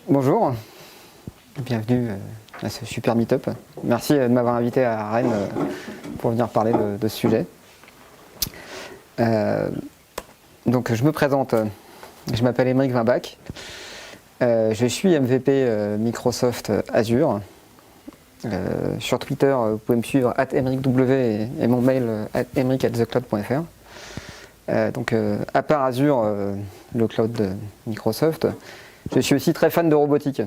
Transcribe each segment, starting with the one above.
Bonjour, bienvenue à ce super meet-up. Merci de m'avoir invité à Rennes pour venir parler de ce sujet. Donc je me présente, je m'appelle Émeric Wimbach, je suis MVP Microsoft Azure. Sur Twitter, vous pouvez me suivre @emericw et mon mail emeric@thecloud.fr. Donc à part Azure, le cloud de Microsoft, je suis aussi très fan de robotique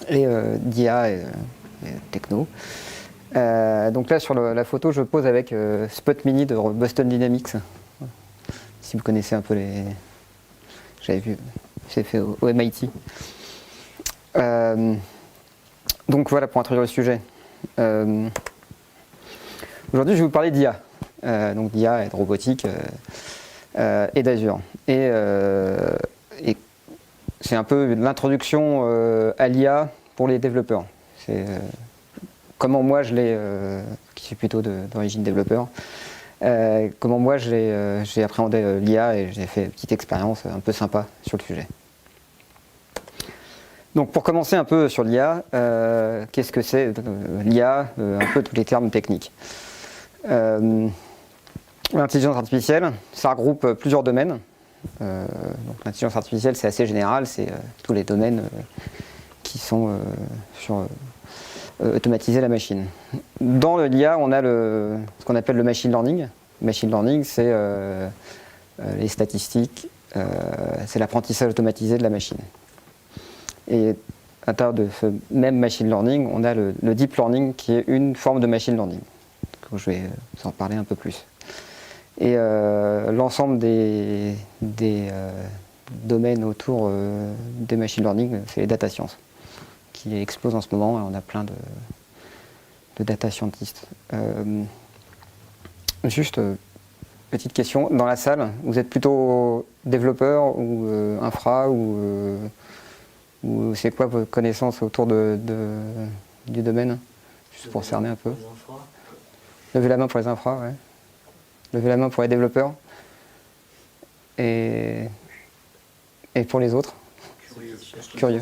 et d'IA et techno. Donc là sur la photo, je pose avec Spot Mini de Boston Dynamics. Si vous connaissez un peu les... J'avais vu, c'est fait au MIT. Donc voilà pour introduire le sujet. Aujourd'hui, je vais vous parler d'IA. Donc d'IA et de robotique et d'Azure. Et c'est un peu l'introduction à l'IA pour les développeurs. C'est comment moi je l'ai, qui suis plutôt d'origine développeur, comment moi j'ai appréhendé l'IA et j'ai fait une petite expérience un peu sympa sur le sujet. Donc pour commencer un peu sur l'IA, qu'est-ce que c'est l'IA, un peu tous les termes techniques. L'intelligence artificielle, ça regroupe plusieurs domaines. Donc l'intelligence artificielle, c'est assez général, c'est tous les domaines qui sont sur automatiser la machine. Dans l'IA, on a ce qu'on appelle le machine learning. Le machine learning, c'est les statistiques, c'est l'apprentissage automatisé de la machine. Et à l'intérieur de ce même machine learning, on a le deep learning qui est une forme de machine learning. Donc, je vais vous en parler un peu plus. Et l'ensemble des domaines autour des machine learning, c'est les data science, qui explosent en ce moment. Et on a plein de data scientists. Juste, petite question, dans la salle, vous êtes plutôt développeur ou infra ou c'est quoi vos connaissances autour du domaine? Juste pour cerner un peu. Levez la main pour les infras, ouais. Levez la main pour les développeurs. Et pour les autres? Curieux.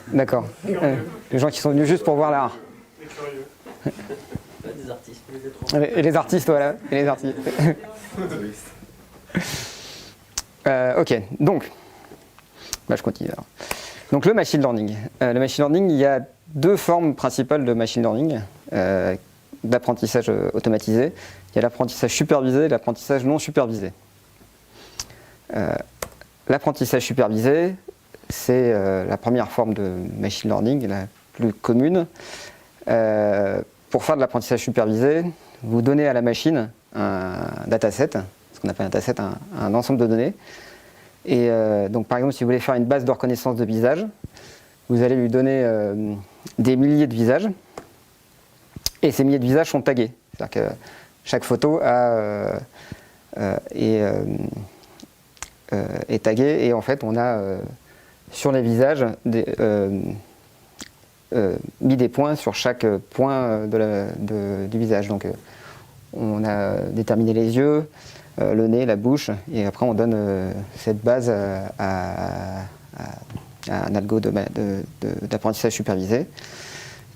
D'accord. Les gens qui sont venus juste pour voir l'art. Les curieux. Des artistes. Et les artistes, voilà. Et les artistes. Ok, donc, je continue alors. Donc le machine learning. Le machine learning, il y a deux formes principales de machine learning, d'apprentissage automatisé. Il y a l'apprentissage supervisé et l'apprentissage non supervisé. L'apprentissage supervisé, c'est la première forme de machine learning, la plus commune. Pour faire de l'apprentissage supervisé, vous donnez à la machine un dataset, ce qu'on appelle un dataset, un ensemble de données. Et donc par exemple, si vous voulez faire une base de reconnaissance de visage, vous allez lui donner des milliers de visages, et ces milliers de visages sont tagués. C'est-à-dire que chaque photo est taguée, et en fait on a sur les visages mis des points sur chaque point du visage. Donc on a déterminé les yeux, le nez, la bouche, et après on donne cette base à un algo d'apprentissage supervisé.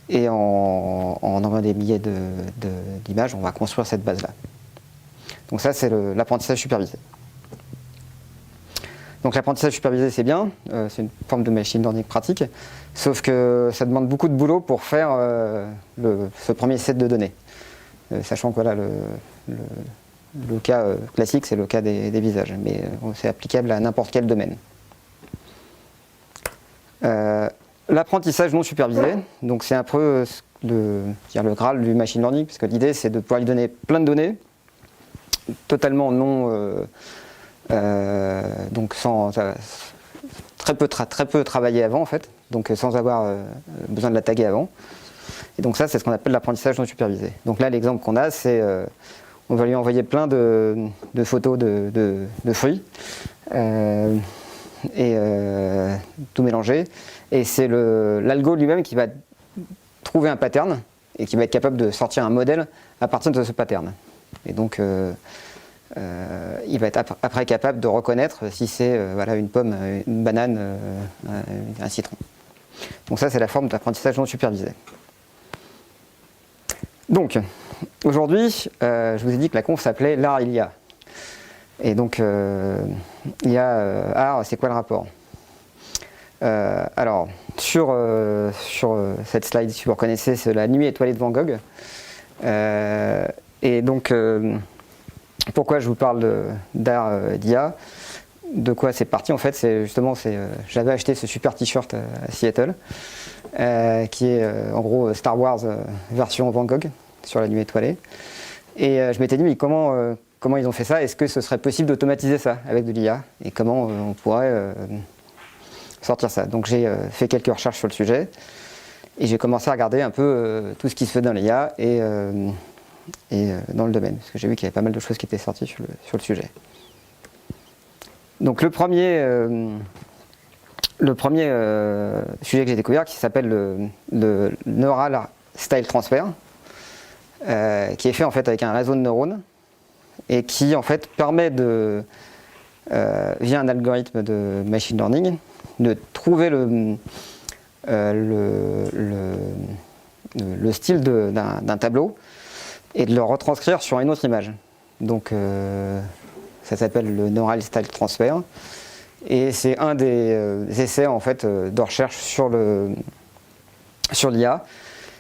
Et en envoyant des milliers d'images, on va construire cette base-là. Donc ça, c'est l'apprentissage supervisé. Donc l'apprentissage supervisé, c'est bien, c'est une forme de machine learning pratique, sauf que ça demande beaucoup de boulot pour faire ce premier set de données. Sachant que voilà, le cas classique, c'est le cas des visages, mais c'est applicable à n'importe quel domaine. L'apprentissage non supervisé, donc c'est un peu le Graal du machine learning, parce que l'idée c'est de pouvoir lui donner plein de données, totalement non, donc sans très peu travaillé avant en fait, donc sans avoir besoin de la taguer avant. Et donc ça, c'est ce qu'on appelle l'apprentissage non supervisé. Donc là, l'exemple qu'on a, c'est on va lui envoyer plein de photos de fruits et tout mélanger. Et c'est l'algo lui-même qui va trouver un pattern et qui va être capable de sortir un modèle à partir de ce pattern. Et donc il va être après capable de reconnaître si c'est voilà, une pomme, une banane, un citron. Donc ça, c'est la forme d'apprentissage non supervisé. Donc, aujourd'hui, je vous ai dit que la conf s'appelait l'art IA. Et donc, IA, art, c'est quoi le rapport? Alors, sur cette slide, si vous reconnaissez, c'est la nuit étoilée de Van Gogh. Et donc, pourquoi je vous parle d'art d'IA? De quoi c'est parti en fait? C'est justement, j'avais acheté ce super t-shirt à Seattle, qui est en gros Star Wars version Van Gogh sur la nuit étoilée. Et je m'étais dit, mais comment ils ont fait ça? Est-ce que ce serait possible d'automatiser ça avec de l'IA? Et comment on pourrait sortir ça? Donc j'ai fait quelques recherches sur le sujet et j'ai commencé à regarder un peu tout ce qui se fait dans l'IA et dans le domaine, parce que j'ai vu qu'il y avait pas mal de choses qui étaient sorties sur le sujet. Donc le premier sujet que j'ai découvert, qui s'appelle le Neural Style Transfer, qui est fait en fait avec un réseau de neurones et qui en fait permet via un algorithme de machine learning, de trouver le style d'un tableau et de le retranscrire sur une autre image. Donc ça s'appelle le Neural Style Transfer et c'est un des essais en fait de recherche sur l'IA.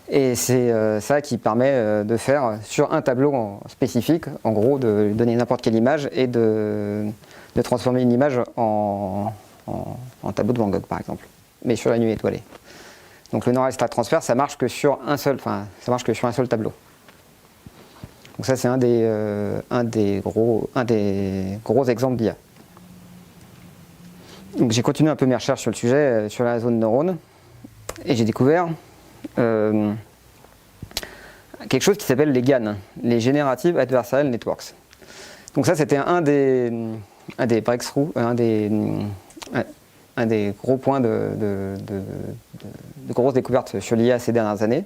Et c'est ça qui permet de faire sur un tableau spécifique, en gros, de donner n'importe quelle image et de transformer une image en tableau de Van Gogh, par exemple, mais sur la nuit étoilée. Donc le Neural Style Transfer, ça marche que sur un seul tableau. Donc ça, c'est un des gros exemples d'IA. Donc j'ai continué un peu mes recherches sur le sujet, sur la réseau de neurones, et j'ai découvert quelque chose qui s'appelle les GAN, les Generative Adversarial Networks. Donc ça, c'était un des breakthroughs, un des gros points de grosses découvertes sur l'IA ces dernières années.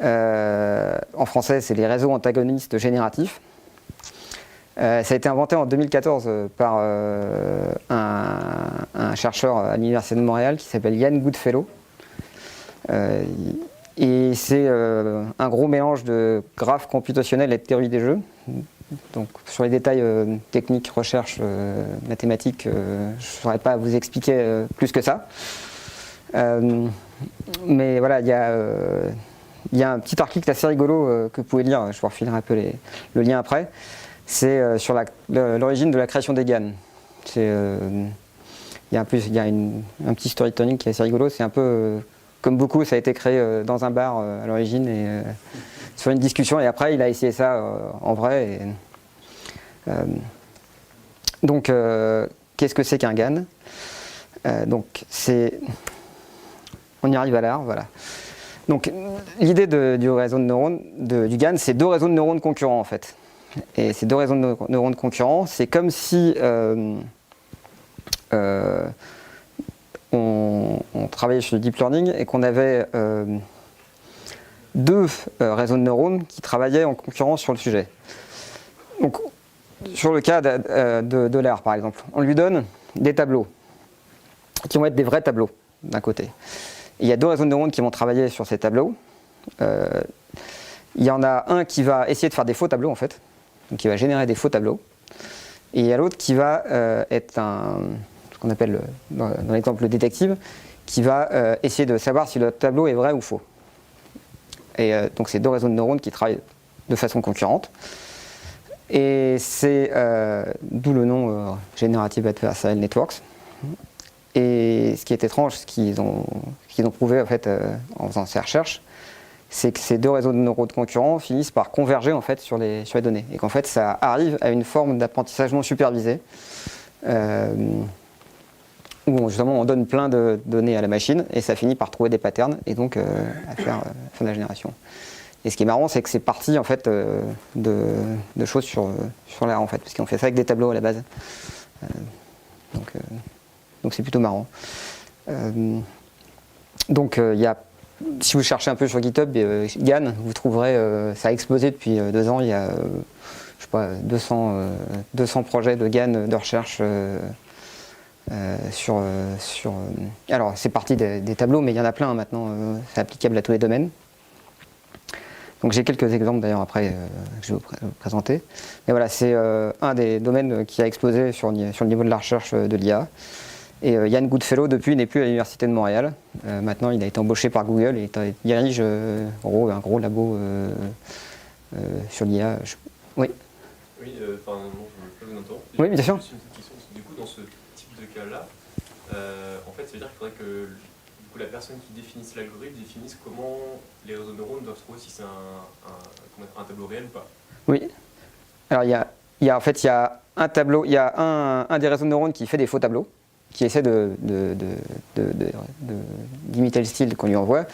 En français, c'est les réseaux antagonistes génératifs. Ça a été inventé en 2014 par un chercheur à l'Université de Montréal qui s'appelle Ian Goodfellow. Et c'est un gros mélange de graphes computationnels et de théorie des jeux. Donc sur les détails techniques, recherche, mathématiques, je ne saurais pas vous expliquer plus que ça. Mais voilà, il y a un petit article assez rigolo que vous pouvez lire, je vous refilerai un peu le lien après. C'est sur l'origine de la création des GAN. Il y a un petit storytelling qui est assez rigolo, c'est un peu... Comme beaucoup, ça a été créé dans un bar à l'origine et sur une discussion, et après il a essayé ça en vrai. Donc, qu'est-ce que c'est qu'un GAN? Donc, on y arrive à l'art, voilà. Donc, l'idée du réseau de neurones, du GAN, c'est deux réseaux de neurones concurrents en fait. Et ces deux réseaux de neurones concurrents, c'est comme si on travaillait sur le deep learning et qu'on avait deux réseaux de neurones qui travaillaient en concurrence sur le sujet. Donc, sur le cas de l'art, par exemple, on lui donne des tableaux qui vont être des vrais tableaux, d'un côté. Et il y a deux réseaux de neurones qui vont travailler sur ces tableaux. Il y en a un qui va essayer de faire des faux tableaux, en fait, donc qui va générer des faux tableaux. Et il y a l'autre qui va être ce qu'on appelle, dans l'exemple, le détective, qui va essayer de savoir si le tableau est vrai ou faux. Et donc c'est deux réseaux de neurones qui travaillent de façon concurrente. Et c'est d'où le nom Generative Adversarial Networks. Et ce qui est étrange, ce qu'ils ont prouvé en fait en faisant ces recherches, c'est que ces deux réseaux de neurones concurrents finissent par converger en fait sur les données, et qu'en fait ça arrive à une forme d'apprentissage non supervisé, où justement on donne plein de données à la machine et ça finit par trouver des patterns et donc à faire de la génération. Et ce qui est marrant, c'est que c'est parti en fait de choses sur l'art en fait, parce qu'on fait ça avec des tableaux à la base. Donc c'est plutôt marrant. Donc si vous cherchez un peu sur GitHub, GAN, vous trouverez, ça a explosé depuis 2 ans. Il y a je sais pas, 200 projets de GAN de recherche alors c'est parti des tableaux, mais il y en a plein maintenant, c'est applicable à tous les domaines. Donc j'ai quelques exemples d'ailleurs après que je vais vous présenter. Mais voilà, c'est un des domaines qui a explosé sur le niveau de la recherche de l'IA. Et Yann Goodfellow, depuis, n'est plus à l'Université de Montréal. Maintenant, il a été embauché par Google et il dirige un gros labo sur l'IA. Oui, non, je ne veux pas vous interrompre. Oui, bien sûr. Juste une petite question. Du coup, dans ce type de cas-là, en fait, ça veut dire qu'il faudrait que du coup, la personne qui définisse l'algorithme définisse comment les réseaux de neurones doivent se trouver, si c'est un tableau réel ou pas. Oui. Alors, il y a un tableau, il y a un des réseaux de neurones qui fait des faux tableaux, qui essaie d'imiter le style qu'on lui envoie,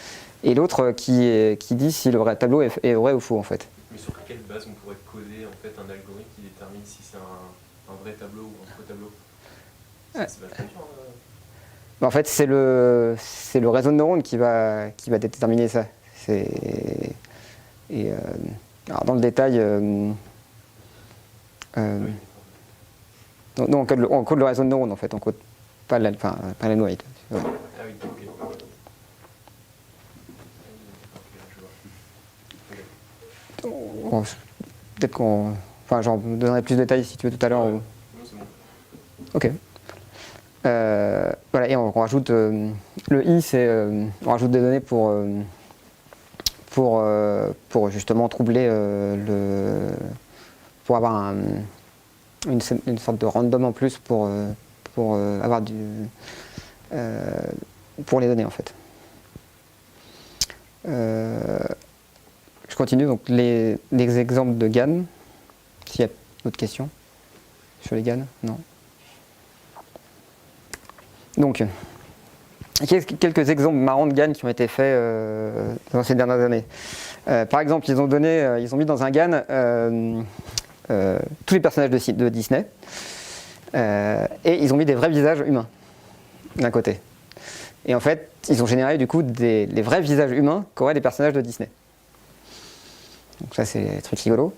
et l'autre qui dit si le vrai tableau est vrai ou faux, en fait. Mais sur quelle base on pourrait coder en fait un algorithme qui détermine si c'est un vrai tableau ou un faux tableau? C'est vachement dur. En fait, c'est le réseau de neurones qui va déterminer ça. Alors dans le détail, Oui. non, on code le réseau de neurones en fait, on code pas l'algorithme. Ouais. Ah oui, ok. Peut-être qu'on. Enfin, j'en donnerai plus de détails si tu veux tout à l'heure. Non, c'est bon. Ok. Voilà, et on rajoute. Le I, c'est. On rajoute des données pour justement troubler pour avoir une sorte de random en plus pour avoir pour les données en fait. Je continue, donc les exemples de GAN, s'il y a d'autres questions sur les GAN, non. Donc, quelques exemples marrants de GAN qui ont été faits dans ces dernières années. Par exemple, ils ont mis dans un GAN tous les personnages de Disney et ils ont mis des vrais visages humains d'un côté. Et en fait, ils ont généré du coup les vrais visages humains qu'auraient les personnages de Disney. Donc ça, c'est des trucs rigolos.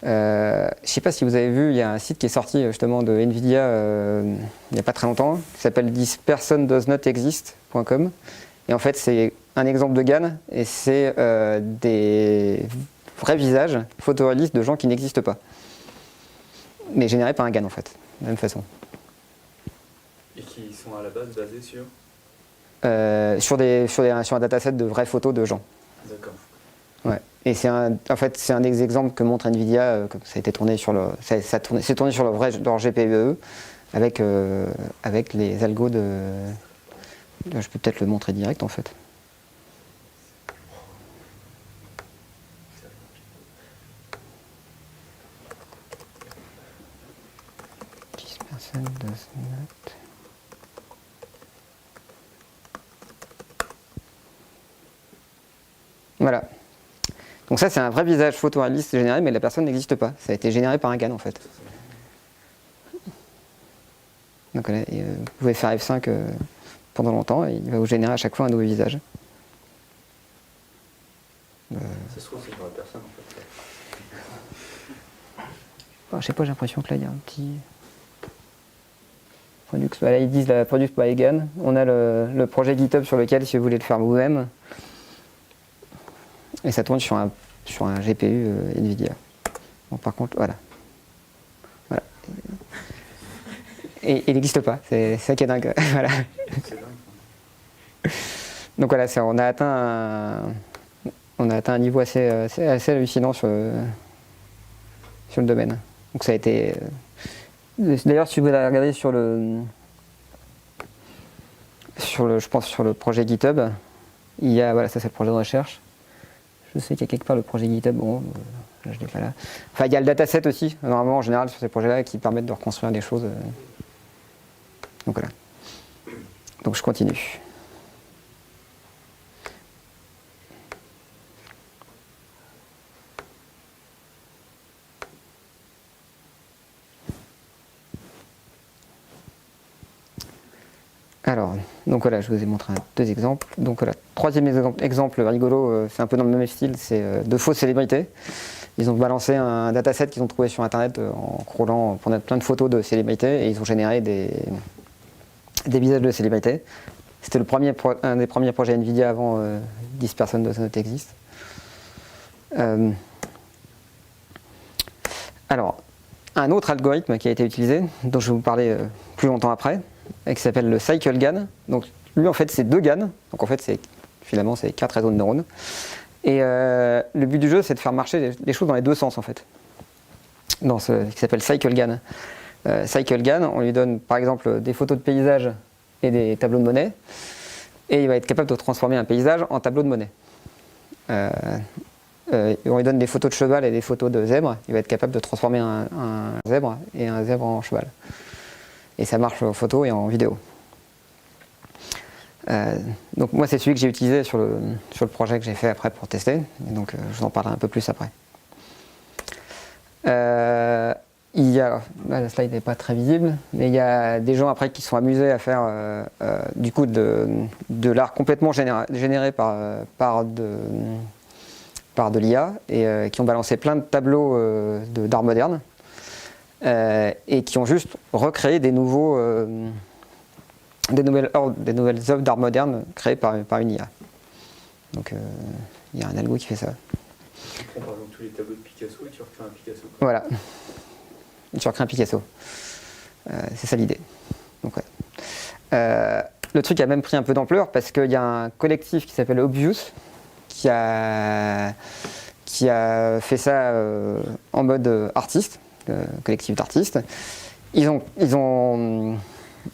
Je ne sais pas si vous avez vu, il y a un site qui est sorti justement de Nvidia il n'y a pas très longtemps, qui s'appelle thispersondoesnotexist.com. Et en fait, c'est un exemple de GAN et c'est des vrais visages photoréalistes de gens qui n'existent pas. Mais générés par un GAN en fait, de la même façon. Et qui sont à la base basés sur sur un dataset de vraies photos de gens. D'accord. Ouais. Et c'est un des exemples que montre Nvidia, que ça a été tourné sur c'est tourné sur leur GPUE avec les algos de. Je peux peut-être le montrer direct en fait. Voilà. Donc ça c'est un vrai visage photoréaliste généré, mais la personne n'existe pas. Ça a été généré par un GAN en fait. Donc là, vous pouvez faire F5 pendant longtemps et il va vous générer à chaque fois un nouveau visage. Ça se trouve c'est sur la personne en fait. Je sais pas, j'ai l'impression que là il y a un petit. Voilà, ils disent la Produced by GAN. On a le projet GitHub sur lequel, si vous voulez le faire vous-même, et ça tourne sur un GPU Nvidia. Bon, par contre, voilà. Et il n'existe pas, c'est ça qui est dingue. Voilà. C'est dingue. Donc voilà, on a atteint un niveau assez hallucinant sur le domaine. Donc ça a été. D'ailleurs, si vous voulez regarder sur le projet GitHub, il y a, voilà, ça c'est le projet de recherche. Je sais qu'il y a quelque part le projet GitHub, bon, là, je l'ai pas là. Enfin, il y a le dataset aussi, normalement en général sur ces projets-là, qui permettent de reconstruire des choses. Donc voilà. Donc je continue. Alors, donc voilà, je vous ai montré deux exemples. Donc voilà, troisième exemple rigolo, c'est un peu dans le même style, c'est de fausses célébrités. Ils ont balancé un dataset qu'ils ont trouvé sur internet en crawlant pour mettre plein de photos de célébrités et ils ont généré des visages de célébrités. C'était un des premiers projets NVIDIA avant 10 personnes de Sonote existent. Alors, un autre algorithme qui a été utilisé, dont je vais vous parler plus longtemps après, et qui s'appelle le Cycle GAN. Donc lui en fait c'est 2 GAN, donc en fait finalement c'est 4 réseaux de neurones. Et le but du jeu c'est de faire marcher les choses dans les deux sens en fait. Dans ce qui s'appelle Cycle GAN. Cycle GAN, on lui donne par exemple des photos de paysages et des tableaux de monnaie, et il va être capable de transformer un paysage en tableau de monnaie. On lui donne des photos de cheval et des photos de zèbre, il va être capable de transformer un zèbre et un zèbre en cheval. Et ça marche en photo et en vidéo. Donc moi c'est celui que j'ai utilisé sur le projet que j'ai fait après pour tester, et donc je vous en parlerai un peu plus après. Il y a, là, la slide n'est pas très visible, mais il y a des gens après qui sont amusés à faire du coup de l'art complètement généré par de l'IA et qui ont balancé plein de tableaux d'art moderne et qui ont juste recréé des nouvelles œuvres d'art moderne créées par une IA. Donc il y a un algo qui fait ça. Tu prends par exemple tous les tableaux de Picasso et tu recrées un Picasso. Voilà. Tu recrées un Picasso. C'est ça l'idée. Donc, ouais. Le truc a même pris un peu d'ampleur parce qu'il y a un collectif qui s'appelle Obvious qui a fait ça en mode artiste, collectif d'artistes. Ils ont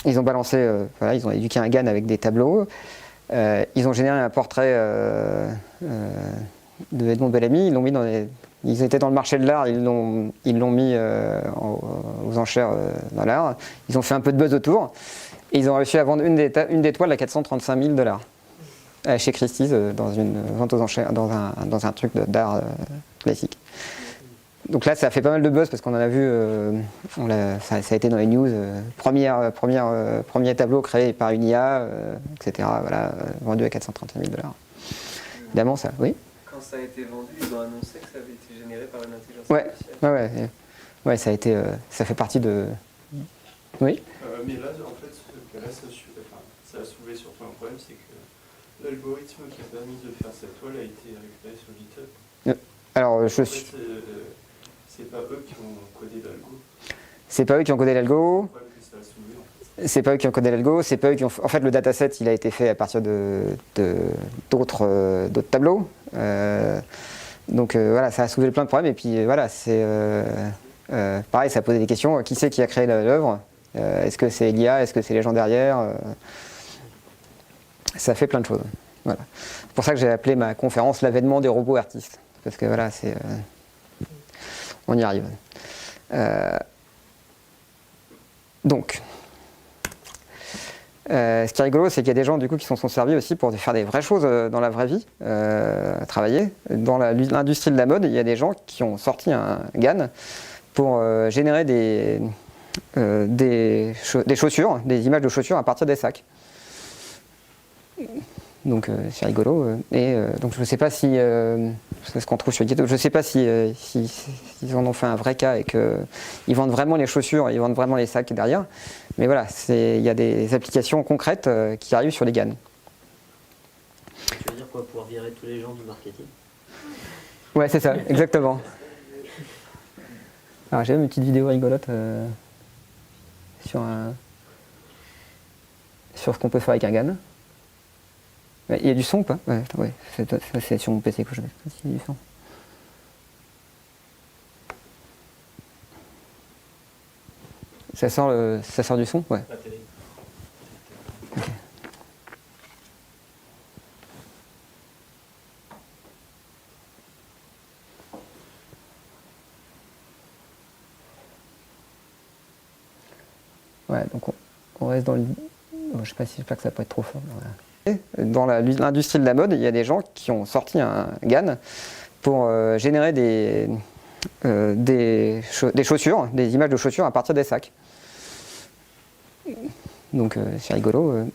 balancé, voilà, ils ont éduqué un GAN avec des tableaux. Ils ont généré un portrait de Edmond Bellamy. Ils étaient dans le marché de l'art, ils l'ont mis aux enchères dans l'art. Ils ont fait un peu de buzz autour. Et ils ont réussi à vendre une des toiles à 435 000 $ chez Christie's dans une vente aux enchères, dans un truc d'art classique. Donc là, ça a fait pas mal de buzz parce qu'on en a vu, ça a été dans les news, premier tableau créé par une IA, etc. Voilà, vendu à 435 000 $. Évidemment, ça, oui. Quand ça a été vendu, ils ont annoncé que ça avait été généré par une intelligence artificielle. Ouais, ça fait partie de. Oui. Mais là, en fait, ça a soulevé surtout un problème, c'est que l'algorithme qui a permis de faire cette toile a été récupéré sur GitHub. Alors, c'est pas eux qui ont codé l'algo. C'est pas eux qui ont codé l'algo. C'est pas eux qui ont codé l'algo. C'est pas eux qui ont. En fait, le dataset, il a été fait à partir d'autres tableaux. Donc voilà, ça a soulevé plein de problèmes. Et puis voilà, c'est pareil, ça a posé des questions. Qui c'est qui a créé l'œuvre? Est-ce que c'est l'IA? Est-ce que c'est les gens derrière? Ça fait plein de choses. Voilà. C'est pour ça que j'ai appelé ma conférence l'avènement des robots artistes. Parce que voilà, on y arrive. Donc, ce qui est rigolo, c'est qu'il y a des gens du coup qui s'en sont servis aussi pour faire des vraies choses dans la vraie vie, travailler. Dans l'industrie de la mode, il y a des gens qui ont sorti un GAN pour générer des chaussures, des images de chaussures à partir des sacs. Donc c'est rigolo. Et donc je ne sais pas si c'est ce qu'on trouve sur GitHub. Je ne sais pas si ils en ont fait un vrai cas et qu'ils vendent vraiment les chaussures, ils vendent vraiment les sacs derrière. Mais voilà, il y a des applications concrètes qui arrivent sur les GAN. Tu veux dire quoi, pouvoir virer tous les gens du marketing? Ouais, c'est ça, exactement. Alors j'ai même une petite vidéo rigolote sur ce qu'on peut faire avec un GAN. Il y a du son ou pas? Ouais, c'est sur mon PC que je vais. Il y a du son. Ça sort du son? Ouais. La télé. Okay. Ouais, donc on reste dans le. Je sais pas si j'espère que ça peut être trop fort. Voilà. Dans l'industrie de la mode, il y a des gens qui ont sorti un GAN pour générer des chaussures, des images de chaussures à partir des sacs. Donc c'est rigolo.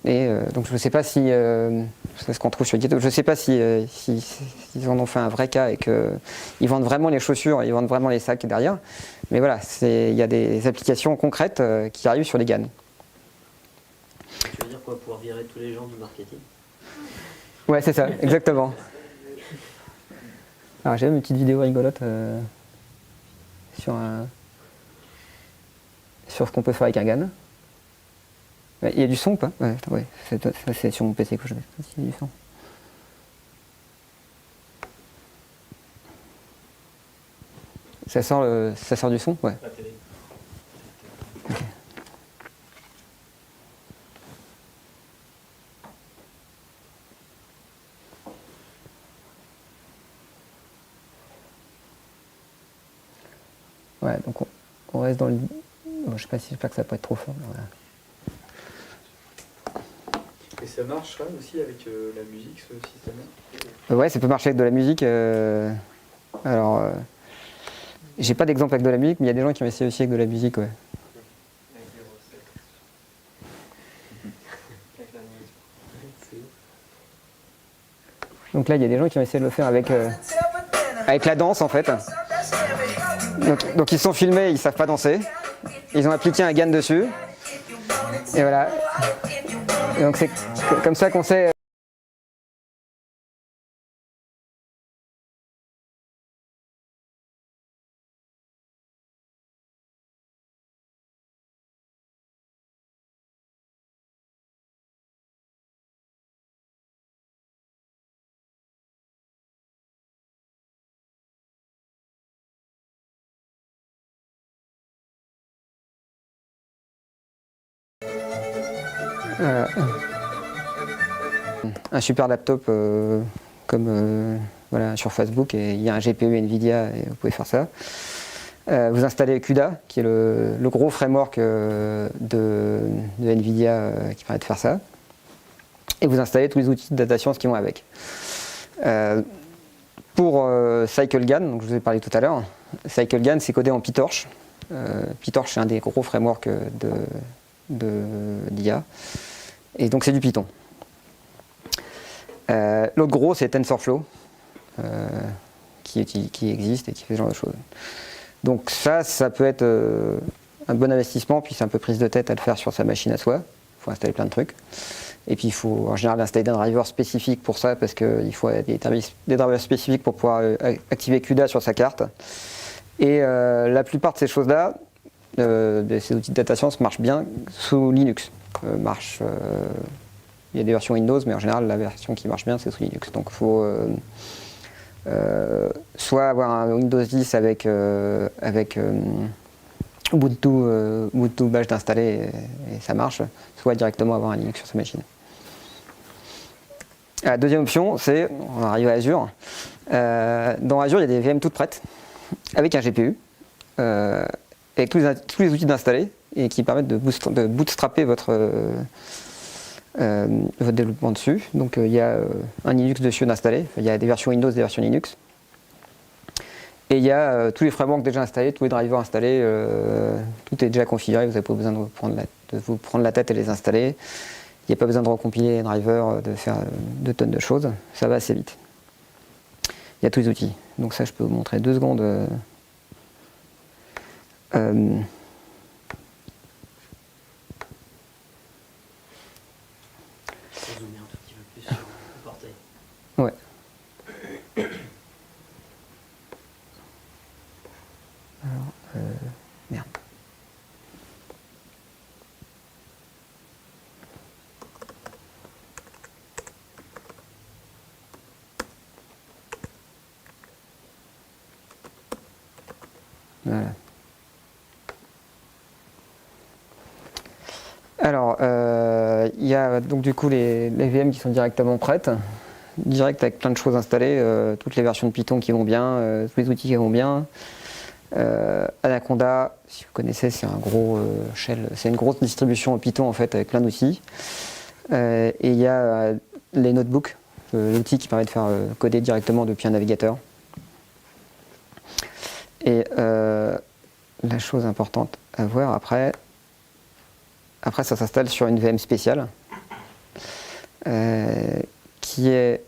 Donc je ne sais pas si c'est ce qu'on trouve sur GitHub. Je ne sais pas si ils en ont fait un vrai cas et qu'ils vendent vraiment les chaussures, ils vendent vraiment les sacs derrière. Mais voilà, il y a des applications concrètes qui arrivent sur les GAN. Tu veux dire quoi, pouvoir virer tous les gens du marketing? Ouais, c'est ça, exactement. Alors j'ai même une petite vidéo rigolote sur ce qu'on peut faire avec un GAN. Ouais, il y a du son ou pas? Ouais, ouais, c'est sur mon PC que je vais. Il y a du son. Ça sort du son? Ouais. La télé. Ok. Ouais, donc on reste dans le. Bon, je sais pas, j'espère que ça va pas être trop fort. Voilà. Et ça marcherait aussi avec la musique, ce système-là? Ouais, ça peut marcher avec de la musique. Alors, j'ai pas d'exemple avec de la musique, mais il y a des gens qui ont essayé aussi avec de la musique, ouais. Avec des recettes. Avec la musique. Donc là, il y a des gens qui ont essayé de le faire avec la danse, en fait. Donc ils se sont filmés, ils savent pas danser. Ils ont appliqué un GAN dessus. Et voilà. Et donc c'est comme ça qu'on sait. Un super laptop comme voilà, sur Facebook, et il y a un GPU Nvidia et vous pouvez faire ça. Vous installez CUDA, qui est le gros framework de Nvidia qui permet de faire ça. Et vous installez tous les outils de data science qui vont avec. Pour CycleGAN, donc je vous ai parlé tout à l'heure, CycleGAN c'est codé en PyTorch. PyTorch c'est un des gros frameworks d'IA. Et donc c'est du Python. L'autre gros c'est TensorFlow qui existe et qui fait ce genre de choses. Donc ça peut être un bon investissement, puis c'est un peu prise de tête à le faire sur sa machine à soi. Il faut installer plein de trucs. Et puis il faut en général installer des drivers spécifiques pour ça, parce qu'il faut des drivers spécifiques pour pouvoir activer CUDA sur sa carte. Et la plupart de ces choses-là, de ces outils de data science marchent bien sous Linux. Il y a des versions Windows, mais en général la version qui marche bien c'est sous Linux. Donc il faut soit avoir un Windows 10 avec Ubuntu Bash d'installer et ça marche, soit directement avoir un Linux sur sa machine. La deuxième option, c'est, on arrive à Azure. Dans Azure, il y a des VM toutes prêtes, avec un GPU, avec tous les outils d'installer, et qui permettent de bootstrapper votre développement dessus. Donc il y a un Linux dessus d'installer, il y a des versions Windows, des versions Linux. Et il y a tous les frameworks déjà installés, tous les drivers installés, tout est déjà configuré, vous n'avez pas besoin de vous prendre la tête et les installer. Il n'y a pas besoin de recompiler les drivers, de faire 2 tonnes de choses, ça va assez vite. Il y a tous les outils. Donc ça, je peux vous montrer 2 secondes. Ça zoome un tout petit peu plus sur le portail. Ouais. Alors, merde. Voilà. Alors, il y a donc du coup les VM qui sont directement prêtes, direct avec plein de choses installées, toutes les versions de Python qui vont bien, tous les outils qui vont bien. Anaconda, si vous connaissez, c'est un gros shell, c'est une grosse distribution en Python en fait avec plein d'outils. Et il y a les notebooks, l'outil qui permet de faire coder directement depuis un navigateur. Et la chose importante à voir après, après, ça s'installe sur une VM spéciale qui est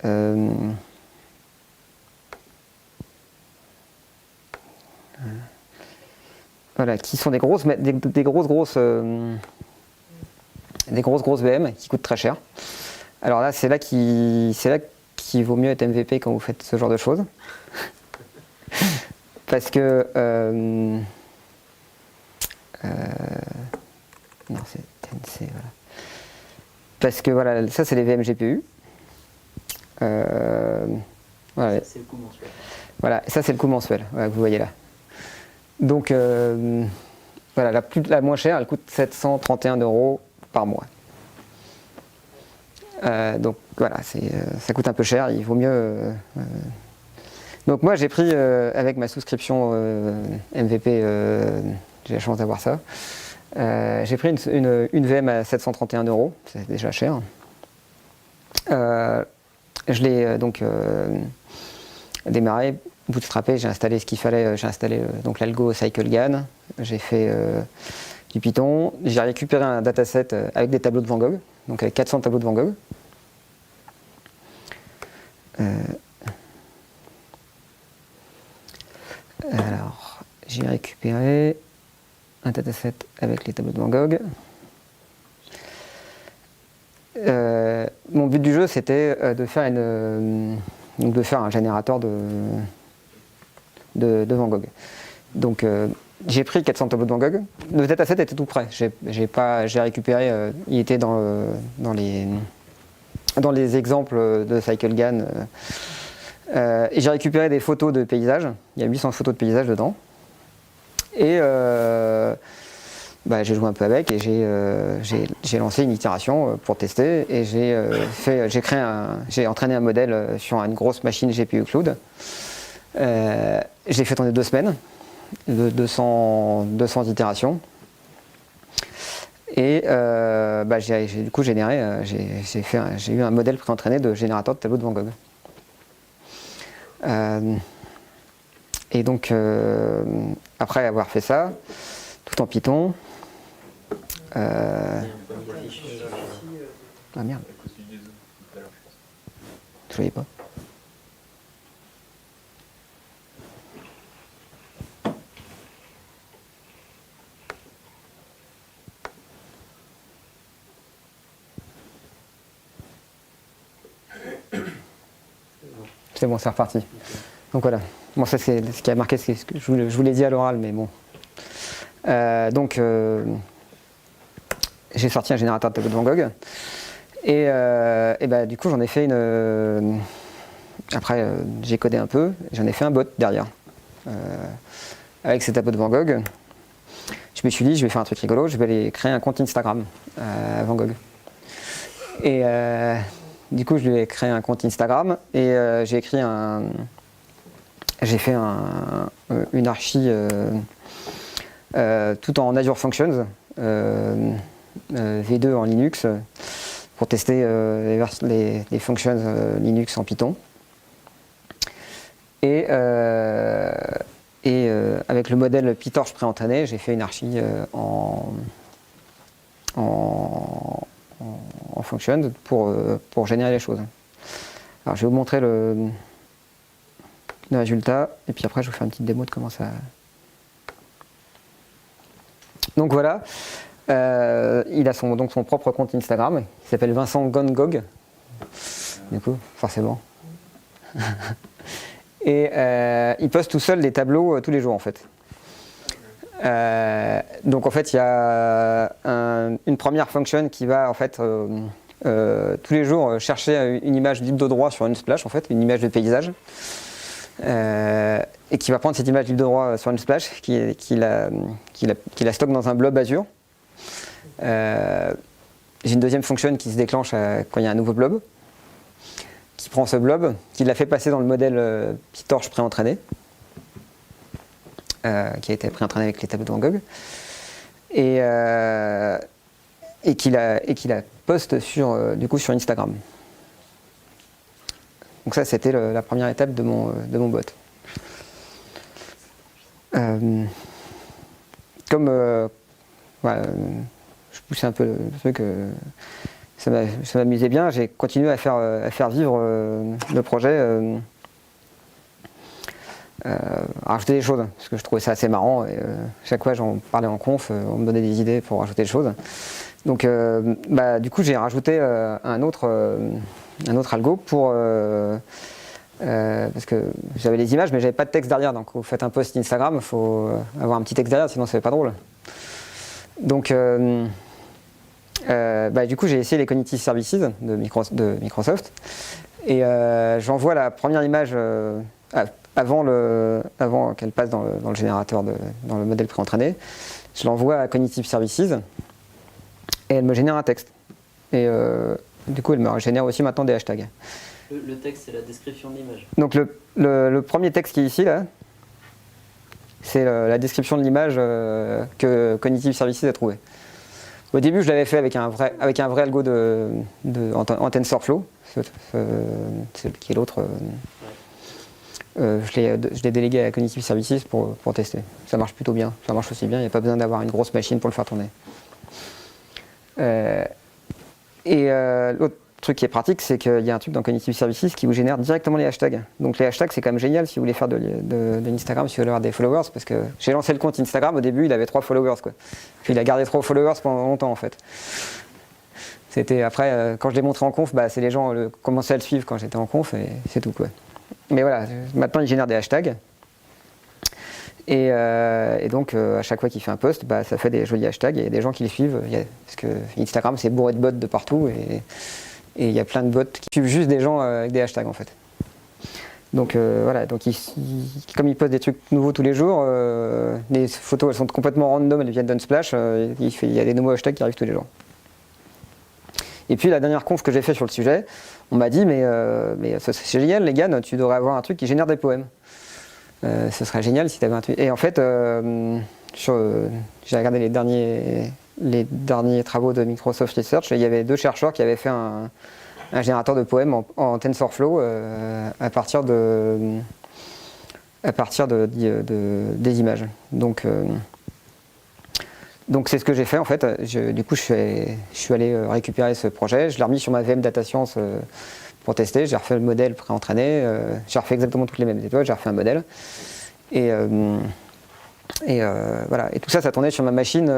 voilà, qui sont des grosses VM qui coûtent très cher. Alors là, c'est là qu'il vaut mieux être MVP quand vous faites ce genre de choses. Parce que non, c'est TNC, voilà. Parce que voilà, ça c'est les VM GPU. Voilà. C'est le coût mensuel. Voilà, ça c'est le coût mensuel, voilà, que vous voyez là. Donc voilà, la moins chère, elle coûte 731 € par mois. Donc voilà, ça coûte un peu cher, il vaut mieux. Donc moi j'ai pris avec ma souscription MVP, j'ai la chance d'avoir ça. J'ai pris une VM à 731 €, c'est déjà cher. Je l'ai donc démarré, bootstrappé, j'ai installé ce qu'il fallait, j'ai installé donc l'algo CycleGAN, j'ai fait du Python, j'ai récupéré un dataset avec des tableaux de Van Gogh, donc avec 400 tableaux de Van Gogh. Alors, j'ai récupéré un dataset avec les tableaux de Van Gogh. Mon but du jeu, c'était de faire un générateur de Van Gogh. Donc, j'ai pris 400 tableaux de Van Gogh. Le dataset était tout prêt. J'ai récupéré, il était dans les exemples de CycleGAN. Et j'ai récupéré des photos de paysages. Il y a 800 photos de paysages dedans. Et j'ai joué un peu avec et j'ai lancé une itération pour tester et j'ai entraîné un modèle sur une grosse machine GPU Cloud. J'ai fait tourner 2 semaines de 200 itérations et j'ai du coup généré, j'ai eu un modèle pré-entraîné de générateur de tableaux de Van Gogh. Et donc après avoir fait ça, tout en Python, ah merde, je voyais pas. C'est bon, c'est reparti. Donc voilà. Bon, ça c'est ce qui a marqué, c'est ce que je vous l'ai dit à l'oral, mais bon. Donc j'ai sorti un générateur de tableau de Van Gogh. Et du coup, j'en ai fait une. Après, j'ai codé un peu, j'en ai fait un bot derrière. Avec ces tableaux de Van Gogh. Je me suis dit, je vais faire un truc rigolo, je vais aller créer un compte Instagram à Van Gogh. Et du coup, je lui ai créé un compte Instagram et j'ai fait une archi tout en Azure Functions, V2 en Linux, pour tester les functions Linux en Python. Et avec le modèle PyTorch pré-entraîné, j'ai fait une archi en Functions pour générer les choses. Alors je vais vous montrer le résultat et puis après je vous fais une petite démo de comment ça. Donc voilà, il a son propre compte Instagram qui s'appelle Vincent Gongog. Du coup, forcément. Et il poste tout seul des tableaux tous les jours en fait. Donc en fait il y a une première function qui va en fait tous les jours chercher une image libre de droit sur une splash en fait, une image de paysage, et qui va prendre cette image libre de droit sur une splash, qui la stocke dans un blob Azure. J'ai une deuxième fonction qui se déclenche quand il y a un nouveau blob, qui prend ce blob, qui l'a fait passer dans le modèle PyTorch pré-entraîné, qui a été pré-entraîné avec les tableaux de Van Gogh, et qui la poste sur Instagram. Donc ça, c'était la première étape de mon bot. Comme je poussais un peu le truc. Ça m'amusait bien. J'ai continué à faire vivre le projet. À rajouter des choses, parce que je trouvais ça assez marrant. Et, chaque fois, j'en parlais en conf, on me donnait des idées pour rajouter des choses. Donc, du coup, j'ai rajouté un autre algo pour. Parce que j'avais les images, mais j'avais pas de texte derrière. Donc, vous faites un post Instagram, il faut avoir un petit texte derrière, sinon, c'est pas drôle. Donc, du coup, j'ai essayé les Cognitive Services de Microsoft. Et j'envoie la première image avant qu'elle passe dans le générateur, dans le modèle préentraîné. Je l'envoie à Cognitive Services et elle me génère un texte. Et du coup, elle me génère aussi maintenant des hashtags. Le texte, c'est la description de l'image. Donc le premier texte qui est ici, là, c'est la description de l'image que Cognitive Services a trouvé. Au début, je l'avais fait avec un vrai algo en TensorFlow, qui est l'autre. Je l'ai délégué à Cognitive Services pour tester. Ça marche plutôt bien, ça marche aussi bien, il n'y a pas besoin d'avoir une grosse machine pour le faire tourner. L'autre truc qui est pratique, c'est qu'il y a un truc dans Cognitive Services qui vous génère directement les hashtags. Donc les hashtags, c'est quand même génial si vous voulez faire de Instagram, si vous voulez avoir des followers, parce que j'ai lancé le compte Instagram, au début il avait 3 followers, quoi. Puis il a gardé 3 followers pendant longtemps en fait. C'était après, quand je l'ai montré en conf, c'est les gens commençaient à le suivre quand j'étais en conf et c'est tout, quoi. Mais voilà, maintenant il génère des hashtags. Et donc à chaque fois qu'il fait un post, ça fait des jolis hashtags et il y a des gens qui le suivent. Parce que Instagram c'est bourré de bots de partout et il y a plein de bots qui suivent juste des gens avec des hashtags en fait. Donc voilà, donc comme il poste des trucs nouveaux tous les jours, les photos elles sont complètement random, elles viennent d'Unsplash, il y a des nouveaux hashtags qui arrivent tous les jours. Et puis la dernière conf que j'ai fait sur le sujet, on m'a dit mais c'est génial les gars, tu devrais avoir un truc qui génère des poèmes. Ce serait génial si tu avais un truc. Et en fait, j'ai regardé les derniers travaux de Microsoft Research, et il y avait 2 chercheurs qui avaient fait un générateur de poèmes en TensorFlow à partir des images. Donc c'est ce que j'ai fait en fait. Du coup, je suis allé récupérer ce projet, je l'ai remis sur ma VM Data Science pour tester. J'ai refait le modèle pré-entraîné, j'ai refait exactement toutes les mêmes étoiles, j'ai refait un modèle. Et voilà. Et tout ça, ça tournait sur ma machine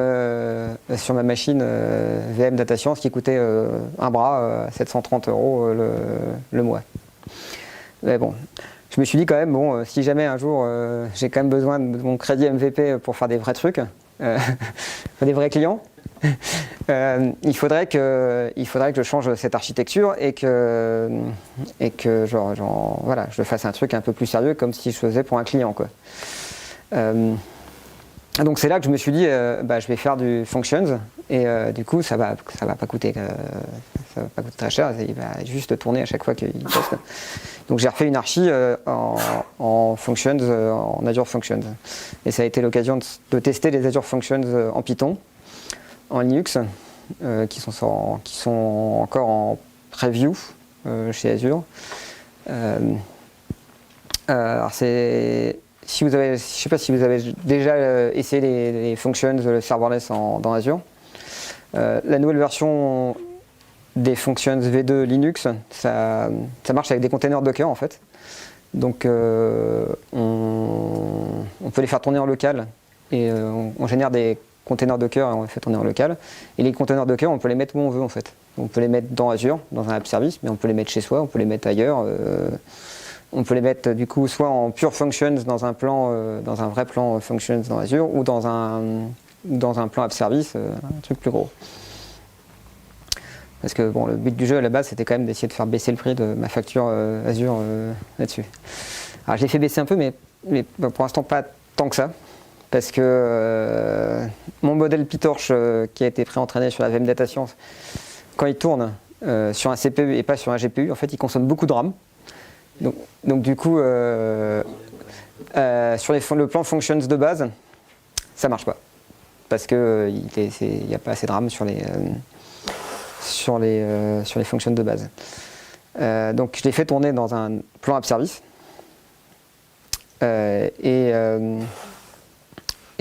VM Data Science qui coûtait un bras, 730 € le mois. Mais bon. Je me suis dit quand même, si jamais un jour j'ai quand même besoin de mon crédit MVP pour faire des vrais trucs, des vrais clients, il faudrait que je change cette architecture et que voilà, je fasse un truc un peu plus sérieux comme si je faisais pour un client, quoi. Donc c'est là que je me suis dit, je vais faire du functions et du coup ça va pas coûter très cher, il va juste tourner à chaque fois qu'il poste. Donc j'ai refait une archi en functions, en Azure Functions. Et ça a été l'occasion de tester les Azure Functions en Python, en Linux, qui sont encore en preview chez Azure. Alors je sais pas si vous avez déjà essayé les functions, le serverless dans Azure. La nouvelle version des functions V2 Linux, ça marche avec des containers Docker en fait. Donc on peut les faire tourner en local et on génère des containers Docker et on les fait tourner en local. Et les containers Docker, on peut les mettre où on veut en fait. On peut les mettre dans Azure, dans un app service, mais on peut les mettre chez soi, on peut les mettre ailleurs. On peut les mettre du coup soit en pure functions dans un vrai plan functions dans Azure ou dans un plan app service, un truc plus gros. Parce que le but du jeu à la base c'était quand même d'essayer de faire baisser le prix de ma facture Azure là-dessus. Alors je l'ai fait baisser un peu mais pour l'instant pas tant que ça. Parce que mon modèle PyTorch qui a été pré-entraîné sur la VM Data Science, quand il tourne sur un CPU et pas sur un GPU, en fait il consomme beaucoup de RAM. Donc du coup, sur le plan functions de base, ça marche pas. Parce qu'il n'y a pas assez de RAM sur les functions de base. Donc je l'ai fait tourner dans un plan app service. Et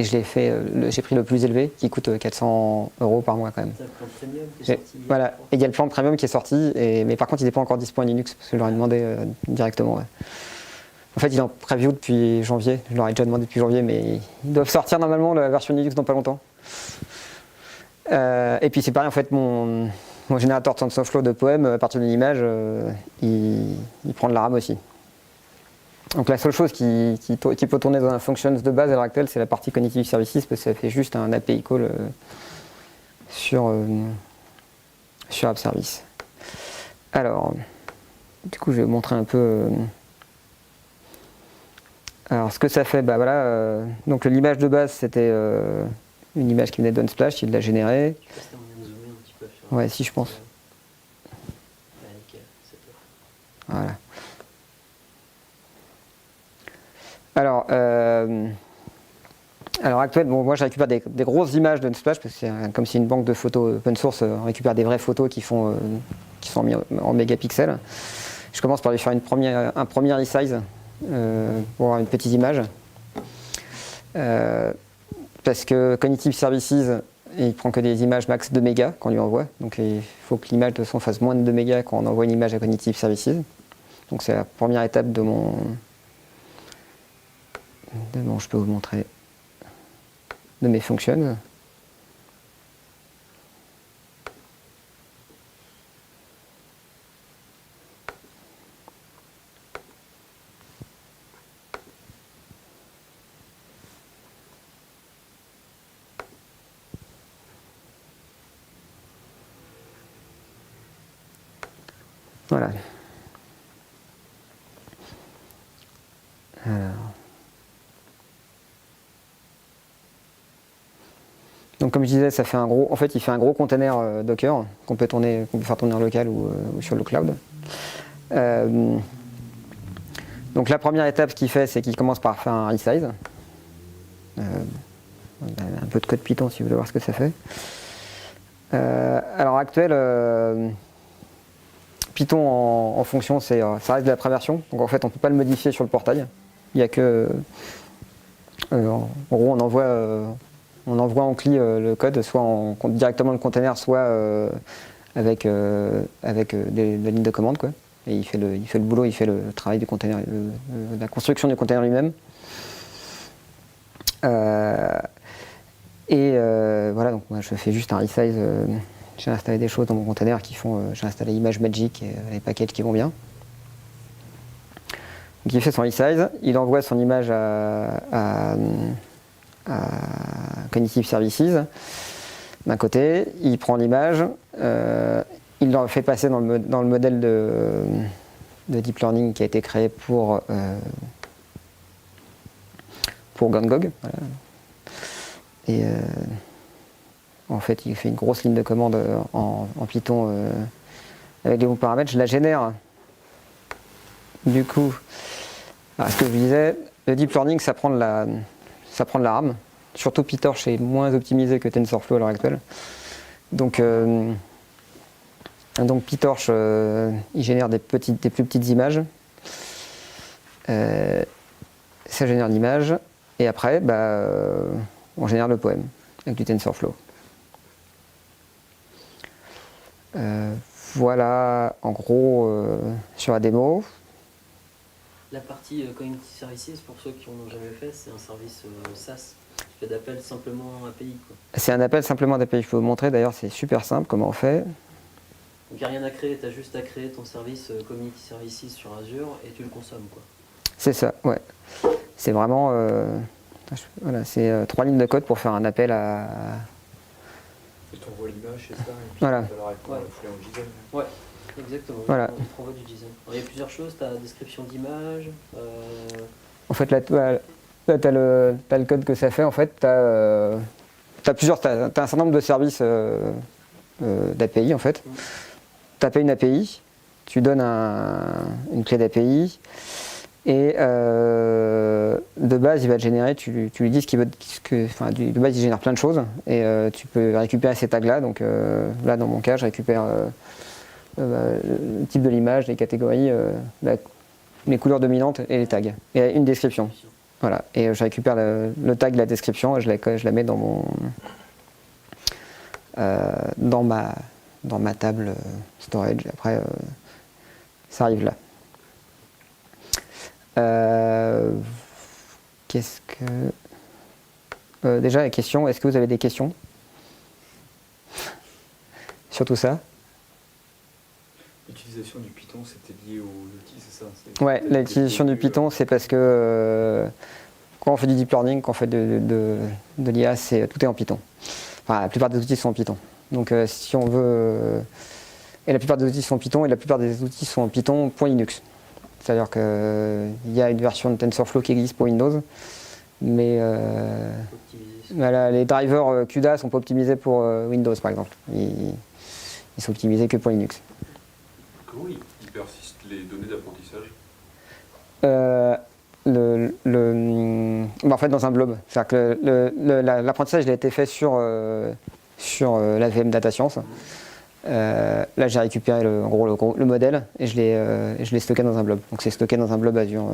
et je l'ai fait, j'ai pris le plus élevé qui coûte 400 € par mois quand même. C'est un plan premium qui est Et, sorti. voilà, je et crois. il y a le plan premium qui est sorti, mais par contre il n'est pas encore dispo en Linux parce que je leur ai demandé directement. Ouais. En fait il est en preview depuis janvier, je leur ai déjà demandé depuis janvier, mais ils doivent sortir normalement la version Linux dans pas longtemps. Et puis c'est pareil en fait, mon générateur TensorFlow de poème, à partir d'une image, il prend de la RAM aussi. Donc la seule chose qui peut tourner dans un functions de base à l'heure actuelle, c'est la partie Cognitive Services, parce que ça fait juste un API call sur App Service. Alors, du coup, je vais vous montrer un peu. Alors, ce que ça fait, bah voilà. Donc l'image de base, c'était une image qui venait d'Unsplash, il l'a générée. Je sais pas si t'as moyen de zoomer un petit peu sur. Ouais, si je pense. Ouais, nickel, c'est top. Voilà. Alors, à l'heure actuelle, bon, moi je récupère des grosses images d'Unsplash parce que c'est comme si une banque de photos open source récupère des vraies photos qui sont mis en mégapixels. Je commence par lui faire un premier resize pour avoir une petite image. Parce que Cognitive Services, il prend que des images max 2 mégas qu'on lui envoie. Donc il faut que l'image de toute façon fasse moins de 2 mégas quand on envoie une image à Cognitive Services. Donc c'est la première étape de mon. Je peux vous montrer de mes functions. Voilà. Alors. Donc comme je disais, ça fait en fait, il fait un gros container Docker qu'on peut faire tourner en local ou sur le cloud. Donc la première étape, ce qu'il fait, c'est qu'il commence par faire un resize. Un peu de code Python si vous voulez voir ce que ça fait. À l'heure actuelle, Python en fonction, ça reste de la préversion. Donc en fait, on ne peut pas le modifier sur le portail. Il n'y a que. En gros, on envoie en CLI le code, soit directement le container, soit avec la ligne de commande, quoi. Et il fait le boulot, il fait le travail du container, la construction du container lui-même. Voilà, donc moi je fais juste un resize. J'ai installé des choses dans mon container qui font. J'ai installé Image Magic et les packages qui vont bien. Donc il fait son resize, il envoie son image à Cognitive Services d'un côté, il prend l'image, il le fait passer dans le modèle de Deep Learning qui a été créé pour GonGog. Voilà. Et en fait, il fait une grosse ligne de commande en Python avec les bons paramètres. Je la génère. Du coup, ce que je disais, le Deep Learning, ça prend de la RAM. Surtout PyTorch est moins optimisé que TensorFlow à l'heure actuelle. Donc PyTorch, il génère des plus petites images. Ça génère l'image. Et après, on génère le poème avec du TensorFlow. Voilà, en gros, sur la démo. La partie Cognitive Services, pour ceux qui n'en ont jamais fait, c'est un service SaaS. Tu fais d'appel simplement API, quoi. C'est un appel simplement d'API. Je peux vous montrer, d'ailleurs, c'est super simple comment on fait. Donc il n'y a rien à créer, tu as juste à créer ton service Cognitive Services sur Azure et tu le consommes, quoi. C'est ça, ouais. C'est vraiment. Voilà, c'est 3 lignes de code pour faire un appel à. Et tu envoies l'image, c'est ça, et puis Voilà. tu vas la répondre Ouais. à la foulée en JSON. Ouais, exactement. Voilà. Il te renvoie du JSON. Alors, il y a plusieurs choses, tu as la description d'image. En fait, là, tu as le code que ça fait. En fait, tu as un certain nombre de services d'API, en fait. Tu appelles une API, tu donnes une clé d'API, et de base, il va te générer, tu lui dis ce qu'il veut, de base, il génère plein de choses, et tu peux récupérer ces tags-là. Donc là, dans mon cas, je récupère le type de l'image, les catégories, les couleurs dominantes et les tags, et une description. Voilà, et je récupère le tag, la description, et je la mets dans mon dans ma table storage. Après, ça arrive là. Qu'est-ce que déjà la question, est-ce que vous avez des questions sur tout ça? L'utilisation du Python, c'était lié au outil, c'est ça? Ouais, l'utilisation du Python, c'est parce que quand on fait du deep learning, quand on fait de l'IA, tout est en Python. Enfin, la plupart des outils sont en Python. Donc si on veut... et la plupart des outils sont en Python, et la plupart des outils sont en Python .Linux. C'est-à-dire qu'il y a une version de TensorFlow qui existe pour Windows, mais voilà, les drivers CUDA sont pas optimisés pour Windows, par exemple. Ils sont optimisés que pour Linux. Comment ils persistent les données d'apprentissage? En fait, dans un blob. C'est-à-dire que l'apprentissage il a été fait sur la VM Data Science. Là, j'ai récupéré en gros, le modèle et je l'ai stocké dans un blob. Donc, c'est stocké dans un blob Azure.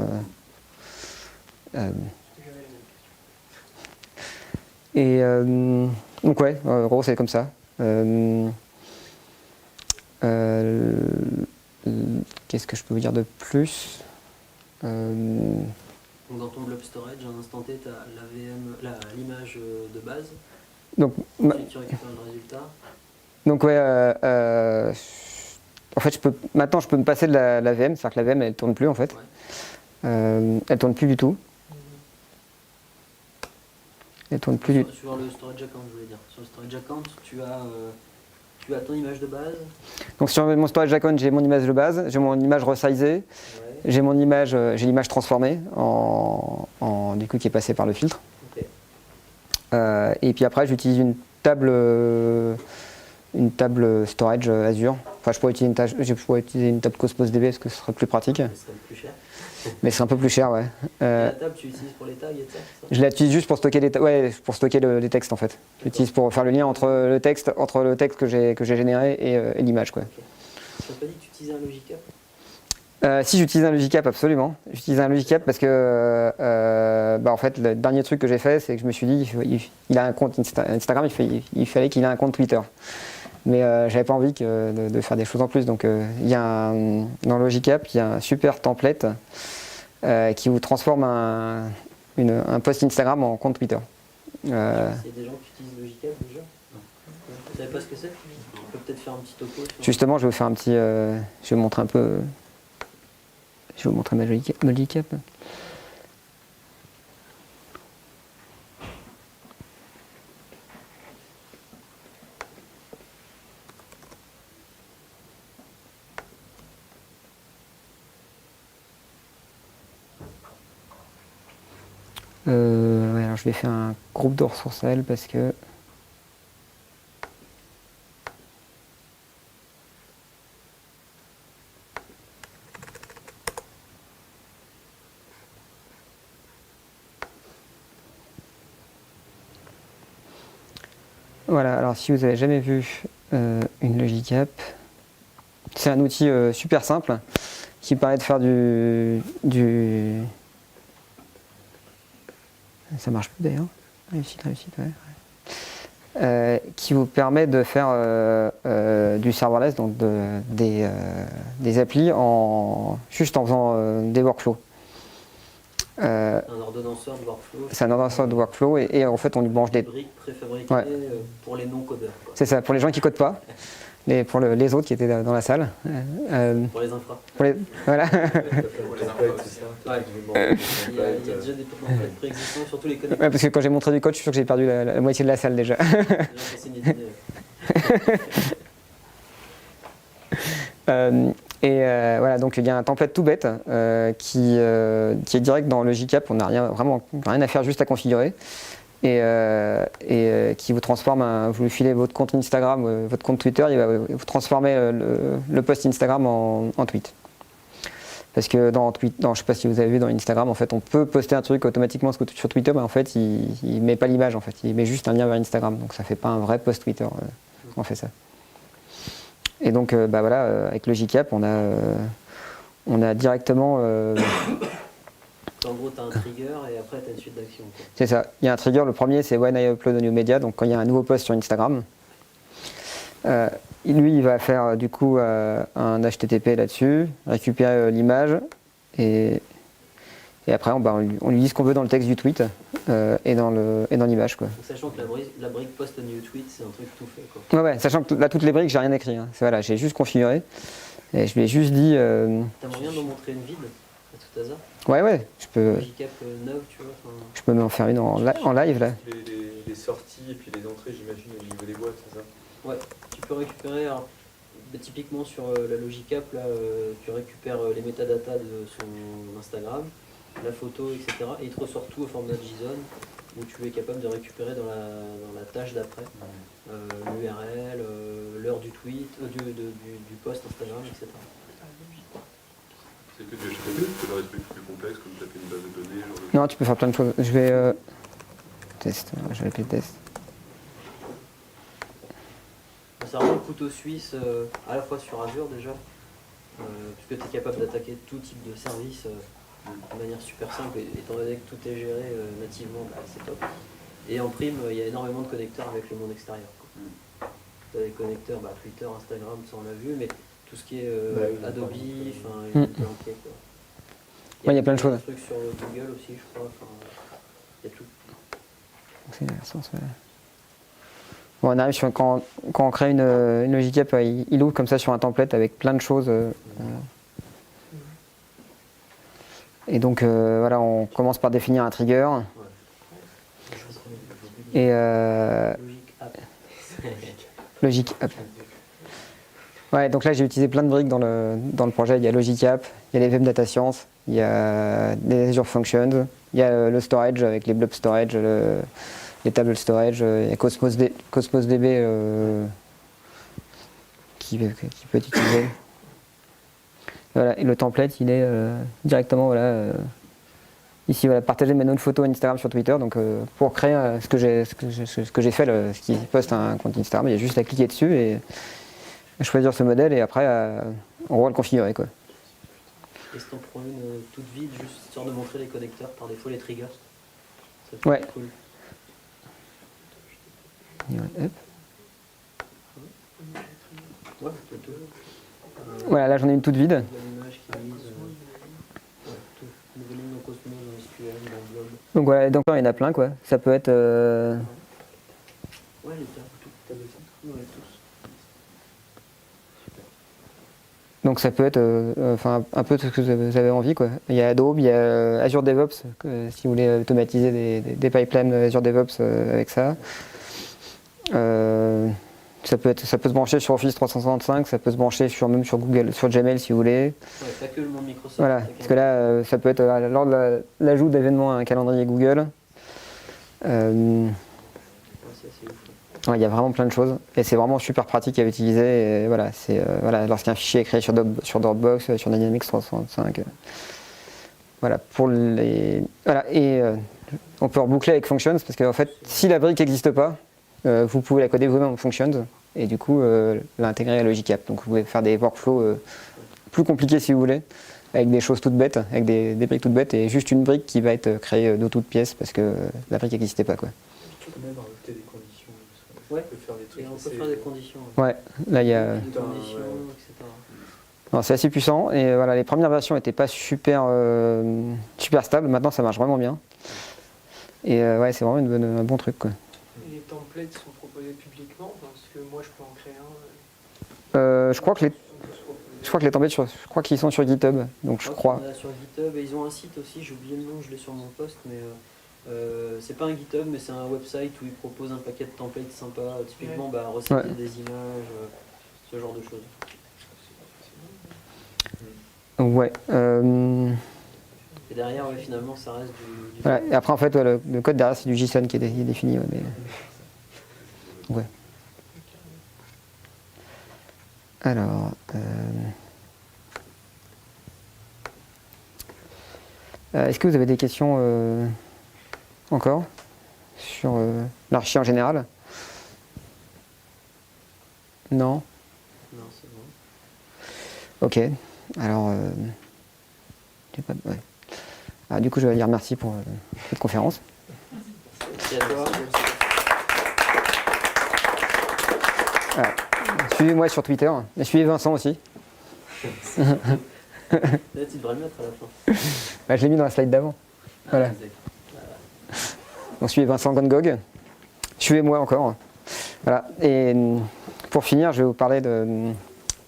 Donc, ouais, en gros, c'est comme ça. Qu'est-ce que je peux vous dire de plus? Donc dans ton blob storage, à un instant T, tu as l'image de base. Donc, Tu récupères le résultat. Donc ouais, en fait, maintenant je peux me passer de la VM, c'est-à-dire que la VM elle tourne plus en fait. Ouais. Elle tourne plus du tout. Elle tourne plus du tout. Sur le storage account, je voulais dire. Sur le storage account, tu as ton image de base. Donc sur mon storage account, j'ai mon image de base, j'ai mon image resizée, Ouais. j'ai l'image transformée du coup qui est passée par le filtre. Ok. Et puis après, j'utilise une table storage Azure. Enfin, je pourrais utiliser une table Cosmos DB parce que ce serait plus pratique. Ça serait plus cher. Mais c'est un peu plus cher, ouais. La table, tu l'utilises pour les tags et ça, c'est ça? Je l'utilise juste pour stocker pour stocker les textes en fait. J'utilise pour faire le lien entre le texte que j'ai généré et l'image quoi. Okay. Tu n'as pas dit que tu utilisais un Logicap? Si j'utilise un Logicap, absolument. J'utilise un Logicap parce que en fait le dernier truc que j'ai fait, c'est que je me suis dit il a un compte Instagram, il fallait qu'il ait un compte Twitter. Mais j'avais pas envie de faire des choses en plus. Donc il y a dans Logicap, il y a un super template qui vous transforme un post Instagram en compte Twitter. Il y a des gens qui utilisent Logicap déjà? Non. Vous savez pas ce que c'est? On peut peut-être faire un petit topo. Justement, je vais vous faire un petit. Je vais vous montrer un peu. Je vais vous montrer ma Logicap. Ouais, alors je vais faire un groupe de ressources à elle parce que voilà, alors si vous avez jamais vu une Logicap, c'est un outil super simple qui permet de faire du... Ça marche plus d'ailleurs. Réussite, ouais. Qui vous permet de faire du serverless, donc des applis juste en faisant des workflows. Un ordonnanceur de workflow. C'est un ordonnanceur de workflow et en fait on lui branche des briques préfabriquées ouais. Pour les non-codeurs. C'est ça, pour les gens qui codent pas. Et pour les autres qui étaient dans la salle. Pour les infras. Voilà. Ouais. Il y a déjà des templates préexistants, surtout les connecteurs. Ouais, parce que quand j'ai montré du code, je suis sûr que j'ai perdu la moitié de la salle déjà. Voilà, donc il y a un template tout bête qui est direct dans Logicap. On n'a vraiment rien à faire, juste à configurer. Et qui vous transforme, vous lui filez votre compte Instagram, votre compte Twitter, il va vous transformer le post Instagram en tweet. Parce que je sais pas si vous avez vu dans Instagram, en fait, on peut poster un truc automatiquement sur Twitter, mais en fait, il met pas l'image, en fait, il met juste un lien vers Instagram, donc ça fait pas un vrai post Twitter quand on fait ça. Et donc, voilà, avec Logicap, on a directement En gros, tu as un trigger et après, tu as une suite d'actions. C'est ça. Il y a un trigger. Le premier, c'est When I upload a new media. Donc, quand il y a un nouveau post sur Instagram, lui, il va faire du coup un HTTP là-dessus, récupérer l'image et après, on lui dit ce qu'on veut dans le texte du tweet et dans l'image, quoi. Sachant que la brique post a new tweet, c'est un truc tout fait, quoi. Ouais, sachant que là, toutes les briques, j'ai rien écrit. Hein. Voilà, j'ai juste configuré. Et je lui ai juste dit. T'as moyen d'en montrer une vide, à tout hasard? Ouais, je peux. Logicap 9, tu vois. Je peux m'en faire une en live là. Les sorties et puis les entrées, j'imagine, au niveau des boîtes, c'est ça? Ouais, tu peux récupérer, alors, typiquement sur la Logicap, là, tu récupères les métadatas de son Instagram, la photo, etc. Et il te ressort tout au format JSON, où tu es capable de récupérer dans la tâche d'après l'URL, l'heure du tweet, du post Instagram, etc. C'est que du HTML, tu peux faire des trucs plus complexes, comme taper une base de données. Non, tu peux faire plein de choses. Je vais test. Je vais appeler test. C'est vraiment le couteau suisse, à la fois sur Azure déjà, puisque tu es capable d'attaquer tout type de service de manière super simple, et étant donné que tout est géré nativement, bah, c'est top. Et en prime, il y a énormément de connecteurs avec le monde extérieur. Tu as des connecteurs, Twitter, Instagram, ça on l'a vu, mais tout ce qui est Adobe, enfin, il y a plein de trucs, quoi. Il y a plein de choses. Des trucs sur Google aussi, je crois, enfin, il y a tout. Bon, on arrive sur quand on crée une Logicap, il ouvre comme ça sur un template avec plein de choses. Et donc voilà, on commence par définir un trigger. Et Logic App. Ouais, donc là j'ai utilisé plein de briques dans le projet. Il y a Logicap, il y a les VM Data Science, il y a les Azure Functions, il y a le storage avec les blob storage, les table storage, il y a Cosmos DB qui peut être utilisé. Voilà, et le template il est directement voilà, ici voilà, partager mes notes photos Instagram sur Twitter. Donc pour créer ce que j'ai fait, ce qui poste un compte Instagram, il y a juste à cliquer dessus et choisir ce modèle et après on va le configurer, quoi. Et si t'en prends une toute vide, juste histoire de montrer les connecteurs, par défaut les triggers. Ouais. Cool. Hop. Ouais, tout. Voilà, là j'en ai une toute vide. L'image qui est mise. Ouais, tout. Nouvelle ligne en Cosmos, dans SQL, dans le blog. Donc voilà, donc il y en a plein, quoi. Ça peut être Ouais, les tables, tout. Ouais, tous. donc ça peut être un peu tout ce que vous avez envie, quoi. Il y a Adobe, il y a Azure DevOps, si vous voulez automatiser des pipelines Azure DevOps avec ça. Ça peut se brancher sur Office 365, ça peut se brancher même sur Google, sur Gmail si vous voulez. Ouais, pas que le monde Microsoft. Voilà, parce que là, ça peut être lors de l'ajout d'événements à un calendrier Google. Ouais, ça, c'est ouf. Ouais, il y a vraiment plein de choses et c'est vraiment super pratique à utiliser. Et voilà, c'est lorsqu'un fichier est créé sur Dropbox, sur Dynamics 365. Voilà, pour les voilà et on peut reboucler avec Functions parce qu'en fait, si la brique n'existe pas, vous pouvez la coder vous-même en Functions et du coup l'intégrer à Logicap. Donc vous pouvez faire des workflows plus compliqués si vous voulez, avec des choses toutes bêtes, avec des briques toutes bêtes et juste une brique qui va être créée de toutes pièces parce que la brique n'existait pas, quoi. Tu peux même rajouter des conditions. Ouais. On peut faire des trucs. Et on peut faire des conditions. Ouais, là il y a. Des conditions, etc. Non, c'est assez puissant et voilà, les premières versions n'étaient pas super stables. Maintenant, ça marche vraiment bien. Et ouais, c'est vraiment un bon truc, quoi. Et les templates sont proposés publiquement parce que moi je peux en créer un. Je crois que les templates, je crois qu'ils sont sur GitHub, donc je crois. On a sur GitHub et ils ont un site aussi. J'ai oublié le nom, je l'ai sur mon post, mais c'est pas un GitHub, mais c'est un website où ils proposent un paquet de templates sympas. Typiquement, recycler des images, ce genre de choses. Ouais. Et derrière, finalement, ça reste du Voilà. Et après, en fait, le code derrière, c'est du JSON qui est défini. Ouais, mais... ouais. Alors. Est-ce que vous avez des questions encore sur l'archi en général? Non? Non, c'est bon. Ok. Alors. Ouais. Ah, du coup, je vais dire merci pour cette conférence. Merci à toi. Voilà. Suivez-moi sur Twitter, et suivez Vincent aussi. Là, tu devrais le mettre à la fin. Bah, je l'ai mis dans la slide d'avant. Voilà. Donc suivez Vincent Van Gogh. Suivez-moi encore. Voilà. Et pour finir, je vais vous parler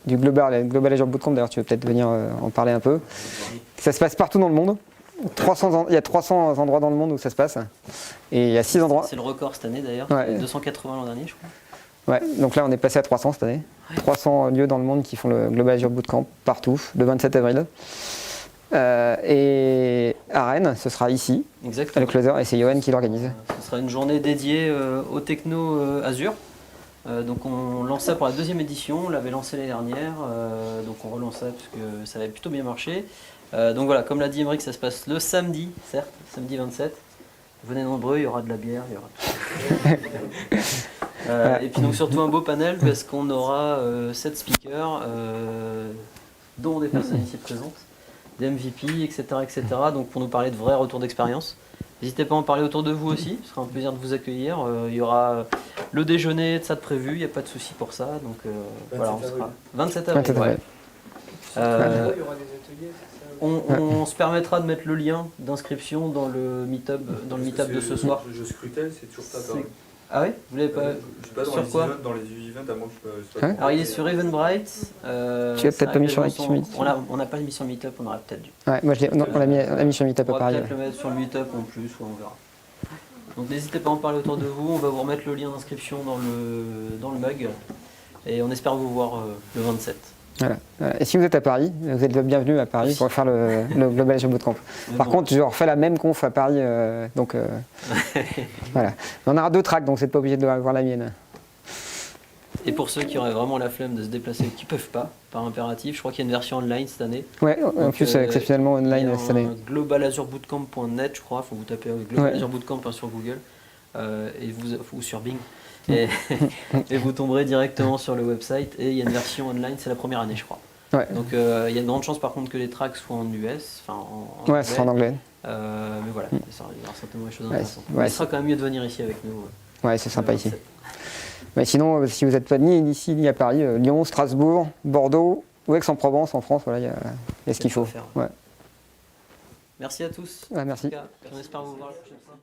du Global Azure Bootcamp. D'ailleurs, tu veux peut-être venir en parler un peu. Ça se passe partout dans le monde. Il y a 300 endroits dans le monde où ça se passe. Et il y a 6 endroits. C'est le record cette année d'ailleurs. Ouais. 280 l'an dernier, je crois. Ouais, donc là on est passé à 300 cette année. 300 lieux dans le monde qui font le Global Azure Bootcamp, partout, le 27 avril. Et à Rennes, ce sera ici, Exactement. le closer, et c'est Yoann qui l'organise. Ce sera une journée dédiée au techno Azure. Donc on lance ça pour la 2e édition, on l'avait lancé l'année dernière, donc on relance ça parce que ça avait plutôt bien marché. Donc voilà, comme l'a dit Émeric, ça se passe le samedi, certes, samedi 27. Venez nombreux, il y aura de la bière, il y aura tout. Et puis donc surtout un beau panel parce qu'on aura 7 speakers, dont des personnes ici présentes, des MVP, etc., etc. Donc pour nous parler de vrais retours d'expérience. N'hésitez pas à en parler autour de vous aussi, ce sera un plaisir de vous accueillir. Il y aura le déjeuner de ça de prévu, il n'y a pas de souci pour ça. Donc voilà, on sera 27 avril. 27 avril. Ouais. Il y aura des ateliers, c'est ça? On se permettra de mettre le lien d'inscription dans le meetup, de ce soir. Je scrutais, c'est toujours pas pareil. Ah oui, vous l'avez pas? Je sais pas, Sur quoi? dans les events, à moins que je Ouais. Alors il est sur Eventbrite. Tu l'as peut-être pas mis sur Meetup. On n'a pas mis sur Meetup, on aurait peut-être dû. Ouais, moi on l'a mis sur Meetup On à va Paris. peut-être le mettre sur le Meetup en plus, ou on verra. Donc n'hésitez pas à en parler autour de vous, on va vous remettre le lien d'inscription dans le mug. Et on espère vous voir le 27. Voilà. Et si vous êtes à Paris, vous êtes le bienvenu à Paris pour faire le Global Azure Bootcamp. Par contre, je refais la même conf à Paris, donc voilà. On aura 2 tracks, donc vous n'êtes pas obligé de voir la mienne. Et pour ceux qui auraient vraiment la flemme de se déplacer, qui peuvent pas, par impératif, je crois qu'il y a une version online cette année. Ouais, en Donc, plus exceptionnellement online cette année. globalazureboootcamp.net, je crois, faut vous taper Global Azure Bootcamp sur Google ou sur Bing. Et, et vous tomberez directement sur le website et il y a une version online, c'est la première année je crois. Ouais. Donc il y a une grande chance par contre que les tracks soient en US, enfin en Ouais, ce sera en anglais. mais voilà, il y aura certainement des choses intéressantes. Ouais, Il sera quand même mieux de venir ici avec nous. Ouais, c'est sympa le ici. 27. Mais sinon, si vous n'êtes pas ni ici ni à Paris, Lyon, Strasbourg, Bordeaux ou Aix-en-Provence en France, voilà, il y a ce qu'il faut. Faire. Ouais. Merci à tous. Ouais, merci. En tout cas, on espère vous voir la prochaine fois.